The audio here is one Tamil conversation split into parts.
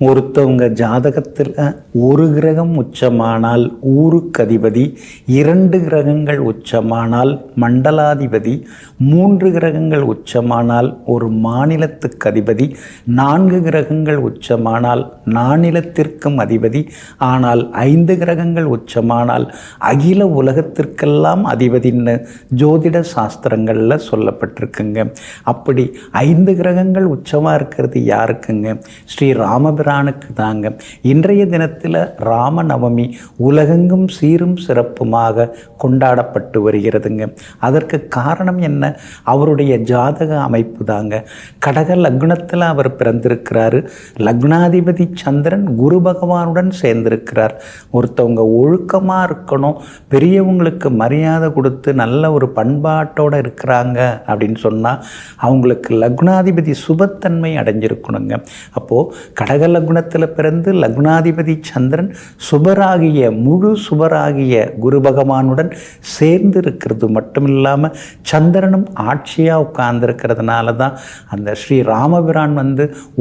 ஒருத்தவங்க ஜாதகத்தில் ஒரு கிரகம் உச்சமானால் ஊருக்கு அதிபதி, 2 கிரகங்கள் உச்சமானால் மண்டலாதிபதி, 3 கிரகங்கள் உச்சமானால் ஒரு மாநிலத்துக்கு அதிபதி, 4 கிரகங்கள் உச்சமானால் நானிலத்திற்கும் அதிபதி, ஆனால் 5 கிரகங்கள் உச்சமானால் அகில உலகத்திற்கெல்லாம் அதிபதின்னு ஜோதிட சாஸ்திரங்களில் சொல்லப்பட்டிருக்குங்க. அப்படி 5 கிரகங்கள் உச்சமாக இருக்கிறது யாருக்குங்க? ஸ்ரீ ராமபிரானுக்கு தாங்க. இன்றைய தினத்தில் ராமநவமி உலகெங்கும் சீரும் சிறப்புமாக கொண்டாடப்பட்டு வருகிறதுங்க. அதற்கு காரணம் என்ன? அவருடைய ஜாதக அமைப்பு தாங்க. கடக லக்னத்தில் அவர் பிறந்திருக்கிறாரு. லக்னாதிபதி சந்திரன் குரு பகவானுடன் சேர்ந்திருக்கிறார். ஒருத்தவங்க ஒழுக்கமாக இருக்கணும், பெரியவங்களுக்கு மரியாதை கொடுத்து நல்ல ஒரு பண்பாட்டோடு இருக்கிறாங்க அப்படின்னு சொன்னால் அவங்களுக்கு லக்னாதிபதி சுபத்தன்மை அடைஞ்சிருக்கணுங்க. அப்போது கடக லக்னத்தில் பிறந்து லக்னாதிபதி சந்திரன் சுபராகிய முழு சுபராகிய குரு பகவானுடன் சேர்ந்து இருக்கிறது மட்டும் இல்லாமல் சந்திரனும் ஆட்சியாக உட்கார்ந்துருக்கிறதுனால தான் அந்த ஸ்ரீ ராமபிரான்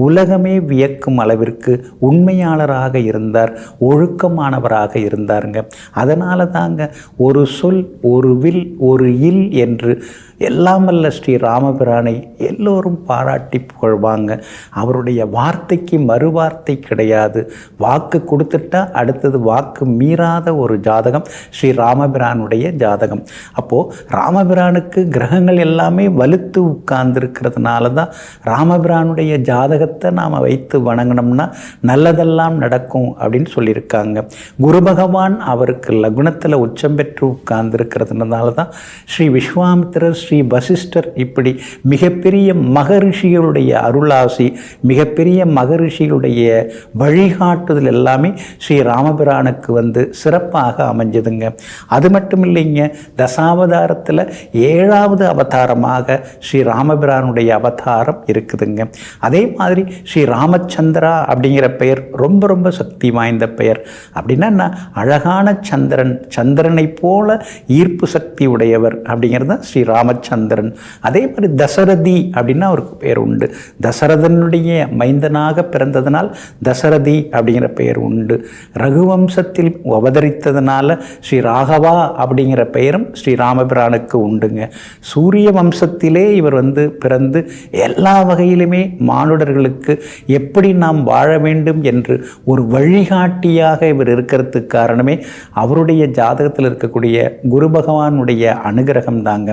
உலகமே வியக்கும் அளவிற்கு உண்மையாளராக இருந்தார், ஒழுக்கமானவராக இருந்தாருங்க. அதனால தாங்க ஒரு சொல், ஒரு வில், ஒரு இல் என்று எல்லாம் வல்ல ஸ்ரீ ராமபிரானை எல்லோரும் பாராட்டி புகழ்வாங்க. அவருடைய வார்த்தைக்கு மறுவார்த்தை கிடையாது. வாக்கு கொடுத்துட்டா அடுத்தது வாக்கு மீறாத ஒரு ஜாதகம் ஸ்ரீ ராமபிரானுடைய ஜாதகம். அப்போது ராமபிரானுக்கு கிரகங்கள் எல்லாமே வலுத்து உட்கார்ந்துருக்கிறதுனால தான் ராமபிரானுடைய ஜாதகத்தை நாம் வைத்து வணங்கினோம்னா நல்லதெல்லாம் நடக்கும் அப்படின்னு சொல்லியிருக்காங்க. குரு பகவான் அவருக்கு லக்னத்தில் உச்சம் பெற்று உட்கார்ந்துருக்கிறதுனால தான் ஸ்ரீ விஸ்வாமித்திரர், ஸ்ரீ வசிஷ்டர் இப்படி மிகப்பெரிய மகரிஷிகளுடைய அருளாசி, மிகப்பெரிய மகரிஷிகளுடைய வழிகாட்டுதல் எல்லாமே ஸ்ரீ ராமபிரானுக்கு சிறப்பாக அமைஞ்சதுங்க. அது மட்டும் இல்லைங்க, தசாவதாரத்தில் 7வது அவதாரமாக ஸ்ரீ ராமபிரானுடைய அவதாரம் இருக்குதுங்க. அதே மாதிரி ஸ்ரீ ராமச்சந்திரா அப்படிங்கிற பெயர் ரொம்ப ரொம்ப சக்தி வாய்ந்த பெயர். அப்படின்னா அழகான சந்திரன், சந்திரனை போல ஈர்ப்பு சக்தி உடையவர் அப்படிங்கிறது தான் ஸ்ரீ ராமச்சந்திரன். அதே மாதிரி தசரதி அப்படின்னா அவருக்கு பேர் உண்டு. தசரதனுடைய மைந்தனாக பிறந்ததனால் தசரதி அப்படிங்கிற பெயர் உண்டு. ரகுவம்சத்தில் அவதரித்ததுனால ஸ்ரீ ராகவா அப்படிங்கிற பெயரும் ஸ்ரீ ராமபிரானுக்கு உண்டுங்க. சூரிய வம்சத்திலே இவர் பிறந்து எல்லா வகையிலுமே மானுடர்களுக்கு எப்படி நாம் வாழ வேண்டும் என்று ஒரு வழிகாட்டியாக இவர் இருக்கிறதுக்கு காரணமே அவருடைய ஜாதகத்தில் இருக்கக்கூடிய குரு பகவானுடைய அனுகிரகம் தாங்க.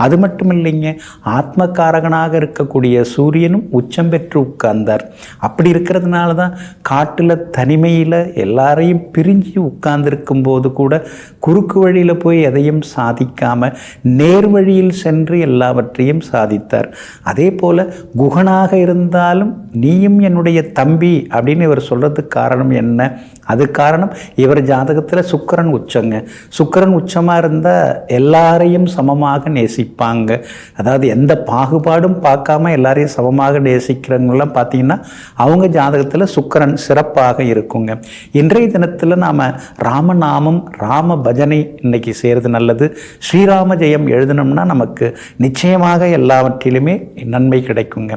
அது மட்டும் இல்லைங்க, ஆத்மகாரகனாக இருக்கக்கூடிய சூரியனும் உச்சம் பெற்று உட்கார்ந்தார். அப்படி இருக்கிறதுனால தான் காட்டில் தனிமையில் எல்லாரையும் பிரிஞ்சு உட்கார்ந்துருக்கும் போது கூட குறுக்கு வழியில் போய் எதையும் சாதிக்காமல் நேர் வழியில் சென்று எல்லாவற்றையும் சாதித்தார். அதே போல் குகனாக இருந்தாலும் நீயும் என்னுடைய தம்பி அப்படின்னு இவர் சொல்கிறதுக்கு காரணம் என்ன? அது காரணம் இவர் ஜாதகத்தில் சுக்கிரன் உச்சங்க. சுக்கிரன் உச்சமாக இருந்தால் எல்லாரையும் சமமாக நேசிப்பாங்க. அதாவது எந்த பாகுபாடும் பார்க்காம எல்லாரையும் சமமாக நேசிக்கிறவங்களாம் பார்த்தீங்கன்னா அவங்க ஜாதகத்தில் சுக்கிரன் சிறப்பாக இருக்குங்க. இன்றைய தினத்தில் நாம் ராமநாமம், ராம பஜனை இன்னைக்கு செய்கிறது நல்லது. ஸ்ரீராம ஜெயம் எழுதினோம்னா நமக்கு நிச்சயமாக எல்லாவற்றிலுமே நன்மை கிடைக்குங்க.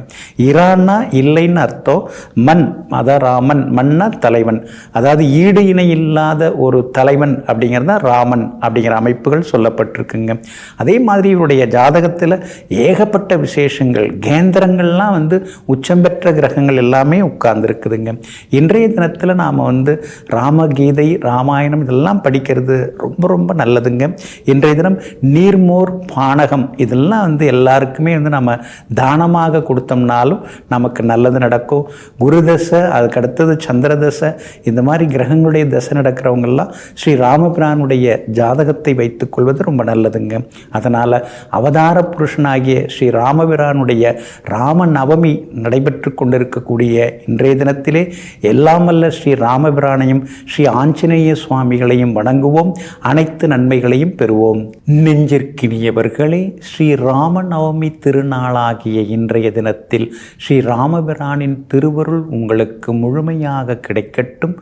இரான்னா இல்லைன்னு அர்த்தம். மண், அதான் ராமன், மன்னா தலைவன், அதாவது ஈடு இணை இல்லாத ஒரு தலைவன் அப்படிங்கிறது தான் ராமன் அப்படிங்கிற அமைப்புகள் சொல்லப்பட்டிருக்குங்க. அதே மாதிரி இவருடைய ஜாதகத்தில் ஏகப்பட்ட விசேஷங்கள், கேந்திரங்கள்லாம் உச்சம் பெற்ற கிரகங்கள் எல்லாமே உட்கார்ந்துருக்குதுங்க. இன்றைய தினத்தில் நாம் ராமகீதை, ராமாயணம் இதெல்லாம் படிக்கிறது ரொம்ப ரொம்ப நல்லதுங்க. இன்றைய தினம் நீர்மோர் பானகம் இதெல்லாம் எல்லாருக்குமே நம்ம தானமாக கொடுத்தோம்னாலும் நமக்கு நல்லது நடக்கும். குரு தசை, அதுக்கு அடுத்தது சந்திர தசை, இந்த மாதிரி கிரகங்களுடைய தசை நடக்கிறவங்கெல்லாம் ஸ்ரீ ராமபிரானுடைய ஜாதகத்தை வைத்துக் கொள்வது ரொம்ப நல்லதுங்க. அதனால் அவதார புருஷனாகிய ஸ்ரீ ராமபிரானுடைய ராம நவமி நடைபெற்று கொண்டிருக்கக்கூடிய இன்றைய தினத்திலே எல்லாம் வல்ல ஸ்ரீ ராமபிரானையும் ஸ்ரீ ஆஞ்சநேய சுவாமிகளையும் வணங்குவோம். அனைத்து நன்மைகளையும் பெறுவோம். நெஞ்சிற்கினியவர்களே, ஸ்ரீ ராம நவமி திருநாளாகிய இன்றைய தினத்தில் ஸ்ரீ ராமபிரானின் திருவருள் உங்களுக்கு முழுமையாக கிடைக்கட்டும்.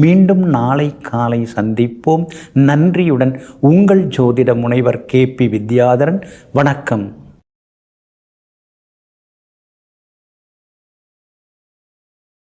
மீண்டும் நாளை காலை சந்திப்போம். நன்றியுடன் உங்கள் ஜோதிட முனைவர் KP வித்யாதரன். வணக்கம்.